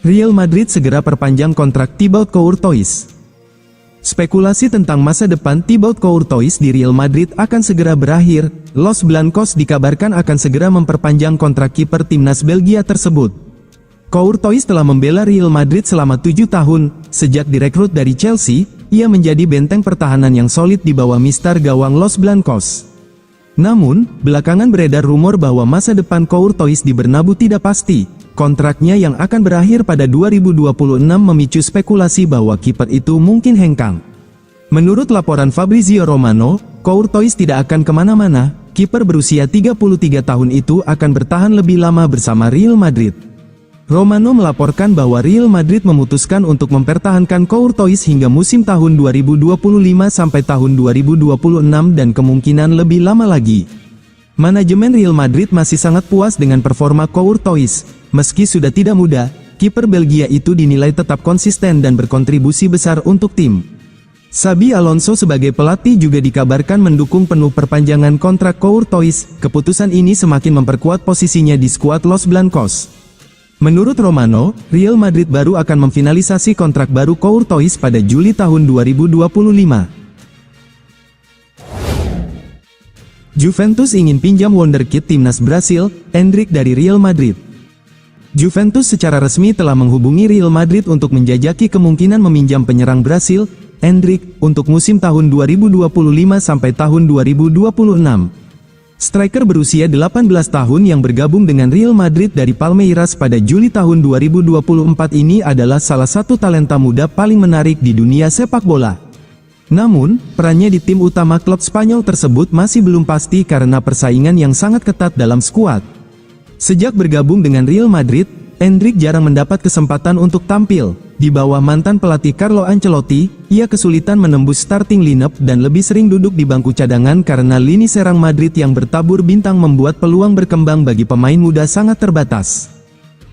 Real Madrid segera perpanjang kontrak Thibaut Courtois. Spekulasi tentang masa depan Thibaut Courtois di Real Madrid akan segera berakhir. Los Blancos dikabarkan akan segera memperpanjang kontrak kiper timnas Belgia tersebut. Courtois telah membela Real Madrid selama 7 tahun. Sejak direkrut dari Chelsea, ia menjadi benteng pertahanan yang solid di bawah mister gawang Los Blancos. Namun, belakangan beredar rumor bahwa masa depan Courtois di Bernabeu tidak pasti. Kontraknya yang akan berakhir pada 2026 memicu spekulasi bahwa kiper itu mungkin hengkang. Menurut laporan Fabrizio Romano, Courtois tidak akan kemana-mana. Kiper berusia 33 tahun itu akan bertahan lebih lama bersama Real Madrid. Romano melaporkan bahwa Real Madrid memutuskan untuk mempertahankan Courtois hingga musim tahun 2025 sampai tahun 2026 dan kemungkinan lebih lama lagi. Manajemen Real Madrid masih sangat puas dengan performa Courtois. Meski sudah tidak muda, kiper Belgia itu dinilai tetap konsisten dan berkontribusi besar untuk tim. Xabi Alonso sebagai pelatih juga dikabarkan mendukung penuh perpanjangan kontrak Courtois. Keputusan ini semakin memperkuat posisinya di skuad Los Blancos. Menurut Romano, Real Madrid baru akan memfinalisasi kontrak baru Courtois pada Juli tahun 2025. Juventus ingin pinjam wonderkid timnas Brasil, Endrick dari Real Madrid. Juventus secara resmi telah menghubungi Real Madrid untuk menjajaki kemungkinan meminjam penyerang Brasil, Endrick, untuk musim tahun 2025 sampai tahun 2026. Striker berusia 18 tahun yang bergabung dengan Real Madrid dari Palmeiras pada Juli tahun 2024 ini adalah salah satu talenta muda paling menarik di dunia sepak bola. Namun, perannya di tim utama klub Spanyol tersebut masih belum pasti karena persaingan yang sangat ketat dalam skuad. Sejak bergabung dengan Real Madrid, Endrick jarang mendapat kesempatan untuk tampil. Di bawah mantan pelatih Carlo Ancelotti, ia kesulitan menembus starting lineup dan lebih sering duduk di bangku cadangan karena lini serang Madrid yang bertabur bintang membuat peluang berkembang bagi pemain muda sangat terbatas.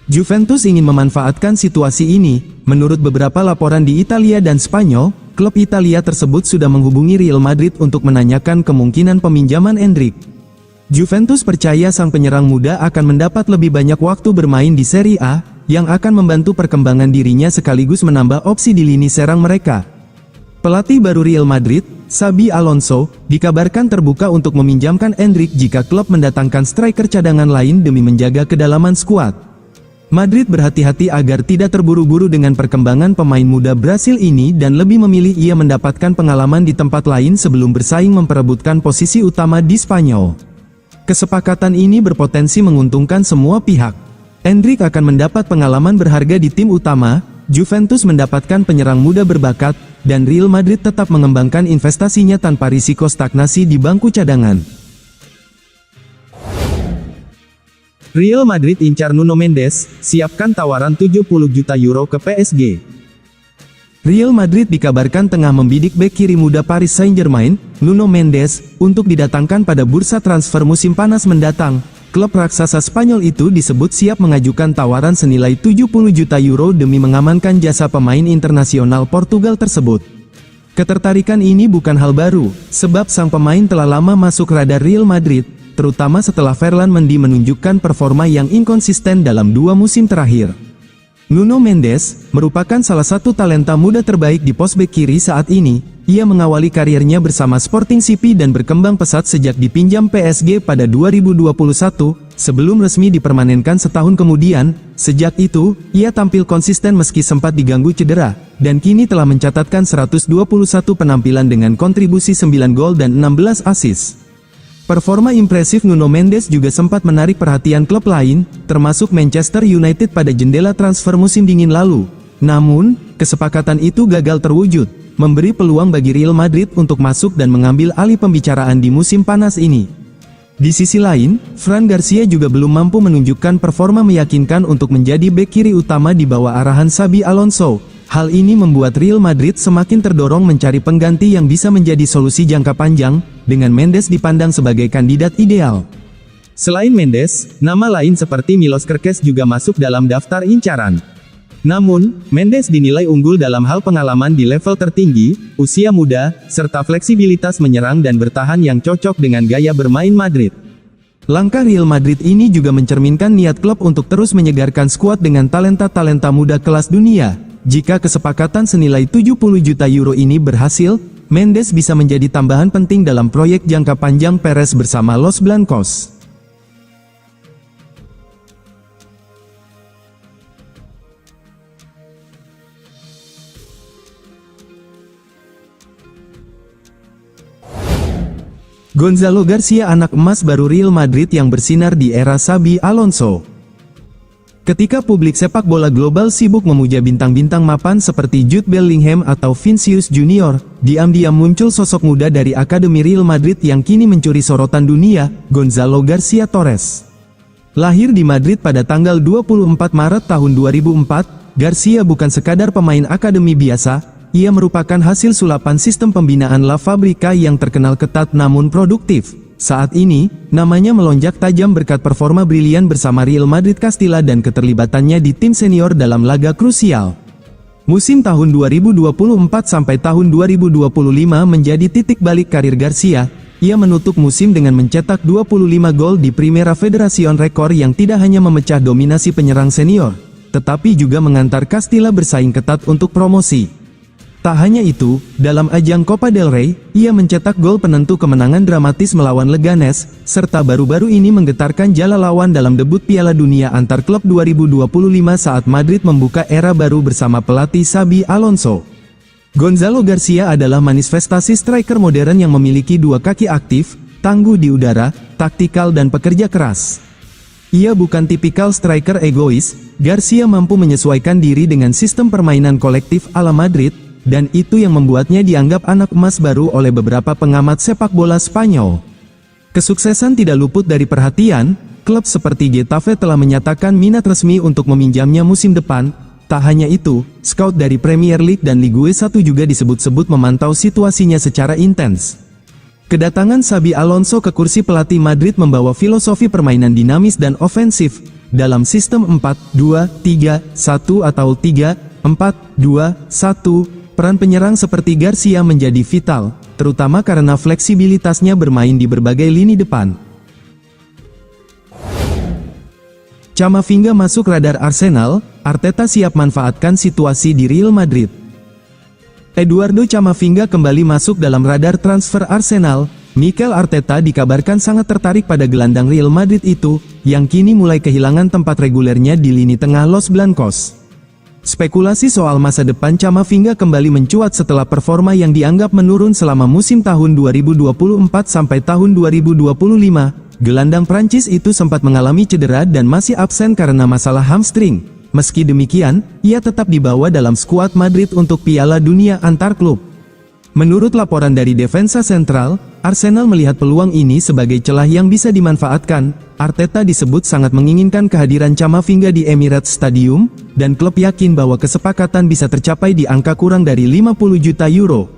Juventus ingin memanfaatkan situasi ini. Menurut beberapa laporan di Italia dan Spanyol, klub Italia tersebut sudah menghubungi Real Madrid untuk menanyakan kemungkinan peminjaman Endrick. Juventus percaya sang penyerang muda akan mendapat lebih banyak waktu bermain di Serie A, yang akan membantu perkembangan dirinya sekaligus menambah opsi di lini serang mereka. Pelatih baru Real Madrid, Xabi Alonso, dikabarkan terbuka untuk meminjamkan Endrick jika klub mendatangkan striker cadangan lain demi menjaga kedalaman skuad. Madrid berhati-hati agar tidak terburu-buru dengan perkembangan pemain muda Brasil ini dan lebih memilih ia mendapatkan pengalaman di tempat lain sebelum bersaing memperebutkan posisi utama di Spanyol. Kesepakatan ini berpotensi menguntungkan semua pihak. Endrick akan mendapat pengalaman berharga di tim utama, Juventus mendapatkan penyerang muda berbakat, dan Real Madrid tetap mengembangkan investasinya tanpa risiko stagnasi di bangku cadangan. Real Madrid incar Nuno Mendes, siapkan tawaran 70 juta euro ke PSG. Real Madrid dikabarkan tengah membidik bek kiri muda Paris Saint-Germain, Nuno Mendes, untuk didatangkan pada bursa transfer musim panas mendatang. Klub raksasa Spanyol itu disebut siap mengajukan tawaran senilai 70 juta euro demi mengamankan jasa pemain internasional Portugal tersebut. Ketertarikan ini bukan hal baru, sebab sang pemain telah lama masuk radar Real Madrid, terutama setelah Ferland Mendy menunjukkan performa yang inkonsisten dalam 2 musim terakhir. Nuno Mendes merupakan salah satu talenta muda terbaik di pos bek kiri saat ini. Ia mengawali karirnya bersama Sporting CP dan berkembang pesat sejak dipinjam PSG pada 2021, sebelum resmi dipermanenkan setahun kemudian. Sejak itu, ia tampil konsisten meski sempat diganggu cedera, dan kini telah mencatatkan 121 penampilan dengan kontribusi 9 gol dan 16 assist. Performa impresif Nuno Mendes juga sempat menarik perhatian klub lain, termasuk Manchester United pada jendela transfer musim dingin lalu. Namun, kesepakatan itu gagal terwujud, memberi peluang bagi Real Madrid untuk masuk dan mengambil alih pembicaraan di musim panas ini. Di sisi lain, Fran Garcia juga belum mampu menunjukkan performa meyakinkan untuk menjadi bek kiri utama di bawah arahan Xabi Alonso. Hal ini membuat Real Madrid semakin terdorong mencari pengganti yang bisa menjadi solusi jangka panjang, dengan Mendes dipandang sebagai kandidat ideal. Selain Mendes, nama lain seperti Milos Kerkez juga masuk dalam daftar incaran. Namun, Mendes dinilai unggul dalam hal pengalaman di level tertinggi, usia muda, serta fleksibilitas menyerang dan bertahan yang cocok dengan gaya bermain Madrid. Langkah Real Madrid ini juga mencerminkan niat klub untuk terus menyegarkan skuad dengan talenta-talenta muda kelas dunia. Jika kesepakatan senilai 70 juta euro ini berhasil, Mendes bisa menjadi tambahan penting dalam proyek jangka panjang Perez bersama Los Blancos. Gonzalo Garcia, anak emas baru Real Madrid yang bersinar di era Xabi Alonso. Ketika publik sepak bola global sibuk memuja bintang-bintang mapan seperti Jude Bellingham atau Vinicius Junior, diam-diam muncul sosok muda dari Akademi Real Madrid yang kini mencuri sorotan dunia, Gonzalo Garcia Torres. Lahir di Madrid pada tanggal 24 Maret tahun 2004, Garcia bukan sekadar pemain akademi biasa. Ia merupakan hasil sulapan sistem pembinaan La Fabrica yang terkenal ketat namun produktif. Saat ini, namanya melonjak tajam berkat performa brilian bersama Real Madrid Castilla dan keterlibatannya di tim senior dalam laga krusial. Musim tahun 2024 sampai tahun 2025 menjadi titik balik karir Garcia. Ia menutup musim dengan mencetak 25 gol di Primera Federación, rekor yang tidak hanya memecah dominasi penyerang senior, tetapi juga mengantar Castilla bersaing ketat untuk promosi. Tak hanya itu, dalam ajang Copa del Rey, ia mencetak gol penentu kemenangan dramatis melawan Leganes, serta baru-baru ini menggetarkan jala lawan dalam debut Piala Dunia antar klub 2025 saat Madrid membuka era baru bersama pelatih Xabi Alonso. Gonzalo Garcia adalah manifestasi striker modern yang memiliki dua kaki aktif, tangguh di udara, taktikal dan pekerja keras. Ia bukan tipikal striker egois. Garcia mampu menyesuaikan diri dengan sistem permainan kolektif ala Madrid, dan itu yang membuatnya dianggap anak emas baru oleh beberapa pengamat sepak bola Spanyol. Kesuksesan tidak luput dari perhatian. Klub seperti Getafe telah menyatakan minat resmi untuk meminjamnya musim depan. Tak hanya itu, scout dari Premier League dan Ligue 1 juga disebut-sebut memantau situasinya secara intens. Kedatangan Xabi Alonso ke kursi pelatih Madrid membawa filosofi permainan dinamis dan ofensif dalam sistem 4-2-3-1 atau 3-4-2-1. Peran penyerang seperti Garcia menjadi vital, terutama karena fleksibilitasnya bermain di berbagai lini depan. Camavinga masuk radar Arsenal, Arteta siap manfaatkan situasi di Real Madrid. Eduardo Camavinga kembali masuk dalam radar transfer Arsenal. Mikel Arteta dikabarkan sangat tertarik pada gelandang Real Madrid itu, yang kini mulai kehilangan tempat regulernya di lini tengah Los Blancos. Spekulasi soal masa depan Camavinga kembali mencuat setelah performa yang dianggap menurun selama musim tahun 2024 sampai tahun 2025. Gelandang Prancis itu sempat mengalami cedera dan masih absen karena masalah hamstring. Meski demikian, ia tetap dibawa dalam skuad Madrid untuk Piala Dunia antar klub. Menurut laporan dari Defensa Central, Arsenal melihat peluang ini sebagai celah yang bisa dimanfaatkan. Arteta disebut sangat menginginkan kehadiran Camavinga di Emirates Stadium, dan klub yakin bahwa kesepakatan bisa tercapai di angka kurang dari 50 juta euro.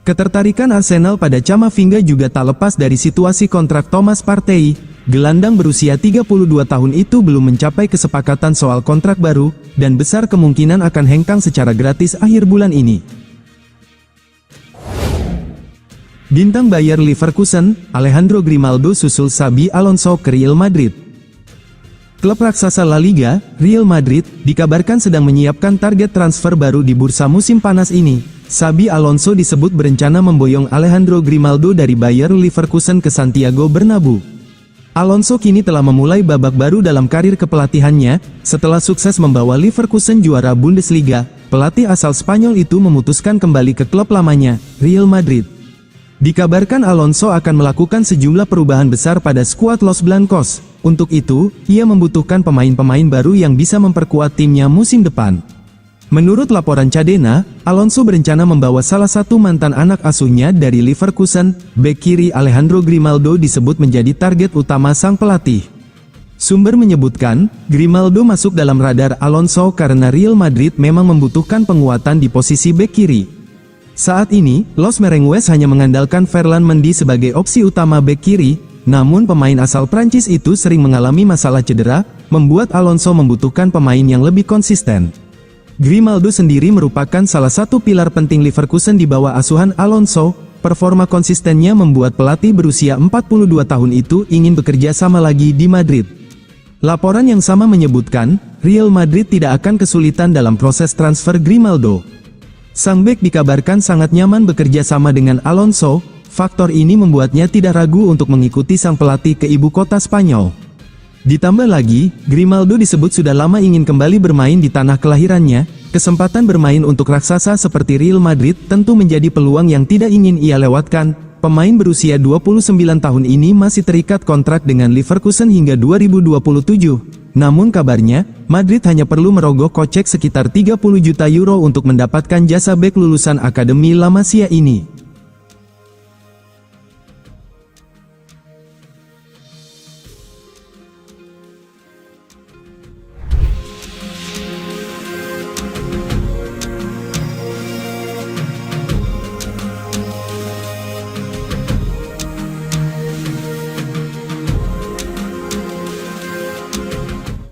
Ketertarikan Arsenal pada Camavinga juga tak lepas dari situasi kontrak Thomas Partey. Gelandang berusia 32 tahun itu belum mencapai kesepakatan soal kontrak baru, dan besar kemungkinan akan hengkang secara gratis akhir bulan ini. Bintang Bayer Leverkusen, Alejandro Grimaldo susul Xabi Alonso ke Real Madrid. Klub raksasa La Liga, Real Madrid, dikabarkan sedang menyiapkan target transfer baru di bursa musim panas ini. Xabi Alonso disebut berencana memboyong Alejandro Grimaldo dari Bayer Leverkusen ke Santiago Bernabeu. Alonso kini telah memulai babak baru dalam karir kepelatihannya. Setelah sukses membawa Leverkusen juara Bundesliga, pelatih asal Spanyol itu memutuskan kembali ke klub lamanya, Real Madrid. Dikabarkan Alonso akan melakukan sejumlah perubahan besar pada skuad Los Blancos. Untuk itu, ia membutuhkan pemain-pemain baru yang bisa memperkuat timnya musim depan. Menurut laporan Cadena, Alonso berencana membawa salah satu mantan anak asuhnya dari Leverkusen. Bek kiri Alejandro Grimaldo disebut menjadi target utama sang pelatih. Sumber menyebutkan, Grimaldo masuk dalam radar Alonso karena Real Madrid memang membutuhkan penguatan di posisi bek kiri. Saat ini, Los Merengues hanya mengandalkan Ferland Mendy sebagai opsi utama bek kiri, namun pemain asal Prancis itu sering mengalami masalah cedera, membuat Alonso membutuhkan pemain yang lebih konsisten. Grimaldo sendiri merupakan salah satu pilar penting Leverkusen di bawah asuhan Alonso. performa konsistennya membuat pelatih berusia 42 tahun itu ingin bekerja sama lagi di Madrid. Laporan yang sama menyebutkan, Real Madrid tidak akan kesulitan dalam proses transfer Grimaldo. Sang bek dikabarkan sangat nyaman bekerja sama dengan Alonso, faktor ini membuatnya tidak ragu untuk mengikuti sang pelatih ke ibu kota Spanyol. Ditambah lagi, Grimaldo disebut sudah lama ingin kembali bermain di tanah kelahirannya, kesempatan bermain untuk raksasa seperti Real Madrid tentu menjadi peluang yang tidak ingin ia lewatkan. Pemain berusia 29 tahun ini masih terikat kontrak dengan Leverkusen hingga 2027. Namun kabarnya, Madrid hanya perlu merogoh kocek sekitar 30 juta euro untuk mendapatkan jasa bek lulusan Akademi La Masia ini.